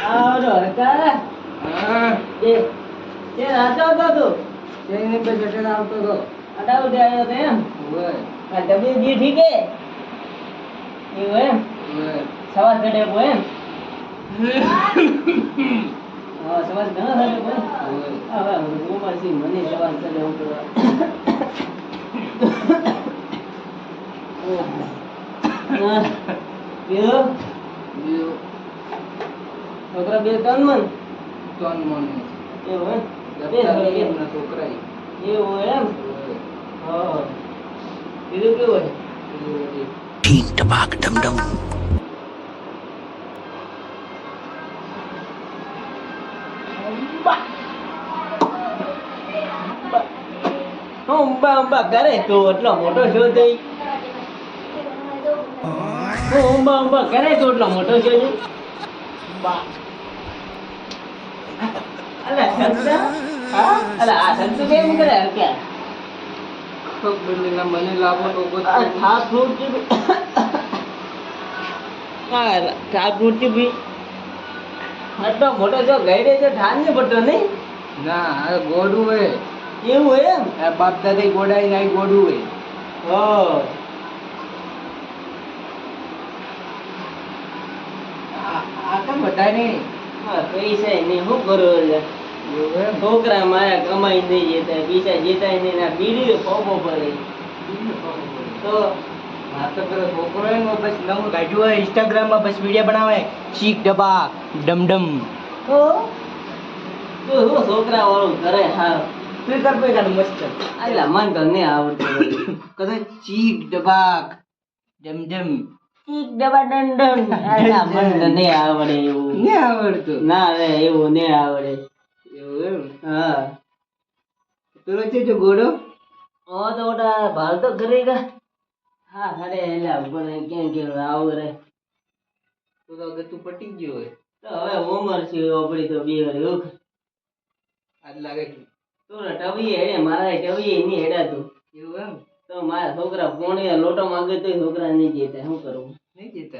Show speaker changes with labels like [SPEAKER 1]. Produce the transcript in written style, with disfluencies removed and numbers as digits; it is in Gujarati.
[SPEAKER 1] આવડો હરકા
[SPEAKER 2] હા
[SPEAKER 1] એ તે રાતો હતો તું
[SPEAKER 2] તેને બે જટે આવતો તો
[SPEAKER 1] અડાવ દે આવ્યો તો એમ
[SPEAKER 2] ઓય
[SPEAKER 1] આ ડબી દી ઠીક હે એવું એમ
[SPEAKER 2] ઓય
[SPEAKER 1] સવાજ ચડે એમ હા સવાજ ઘણા ચડે પણ
[SPEAKER 2] ઓય
[SPEAKER 1] હવે ઉમર છે મને સવાજ ચડે એવું કરવા બીજું
[SPEAKER 2] બીજો
[SPEAKER 1] છોકરા બે ત્રણ મન
[SPEAKER 2] તન મન
[SPEAKER 1] એવું એમ
[SPEAKER 2] દફતર એમ ના છોકરા
[SPEAKER 1] એવું એમ
[SPEAKER 2] ઓય
[SPEAKER 1] હા બીજું કેવું હોય
[SPEAKER 3] ટીક ટપાક ડમડમ
[SPEAKER 1] અંબા કરે તો એટલો મોટો છો થઈ અંબા કરે તો એટલો મોટો છો થઈ બા અલા સંતા હા અલા આ સંતુ કેમ કરે કે
[SPEAKER 2] ખબર નહીં ના મને લાવો તો
[SPEAKER 1] આ થા ફ્રૂટ છે આ થા ફ્રૂટ છે ભી એટલો મોટો છો ગઈડે છે ઠાન ને પડતો નહીં
[SPEAKER 2] ના આ ગોડું હે
[SPEAKER 1] એવું એમ
[SPEAKER 2] આ બાપ દાદા ગોડાઈ નાઈ ગોડું હે
[SPEAKER 1] હો
[SPEAKER 2] આ તો બધા ને
[SPEAKER 1] હા પૈસા નહીં શું કરો એટલે
[SPEAKER 2] એવું એમ
[SPEAKER 1] છોકરા માયા કમાઈ નહીં જતા પૈસા જેતા નહીં ના બીડી ફોફો પડે તો
[SPEAKER 2] આ તો પેલો છોકરો હે ને બસ નવું કાઢ્યું હોય ઇન્સ્ટાગ્રામ માં બસ વિડિયો બનાવે ચીક ડબા ડમડમ
[SPEAKER 1] તો શું છોકરા વાળું કરે હા
[SPEAKER 2] તું કર પે કાઢ મસ્ત
[SPEAKER 1] આલા મન તો નહીં આવડતું
[SPEAKER 2] કદાચ ચીક ડબાક ડમડમ
[SPEAKER 1] ઠીક ડબા દંડન આલા મન તો નહીં આવડે એવું
[SPEAKER 2] ને આવડતું
[SPEAKER 1] ના રે એવું નહીં આવડે
[SPEAKER 2] એવું એમ
[SPEAKER 1] હા
[SPEAKER 2] પેલો છે જો ગોડો
[SPEAKER 1] ઓ તો ઓટા ભાર તો કરેગા હા અરે એલા પણ કેમ કેમ આવું રે
[SPEAKER 2] તો અગર તું પટી ગયો હોય
[SPEAKER 1] તો હવે ઉંમર છે આપડી તો બે વાર એવું
[SPEAKER 2] આજ લાગે છે
[SPEAKER 1] તું ટવી હેડે મારા ટવી નહીં હેડાતું
[SPEAKER 2] એવું એમ
[SPEAKER 1] તો મારા છોકરા પોણી લોટો માંગે તો છોકરા નહીં જેતા શું કરું
[SPEAKER 2] નહીં જીતા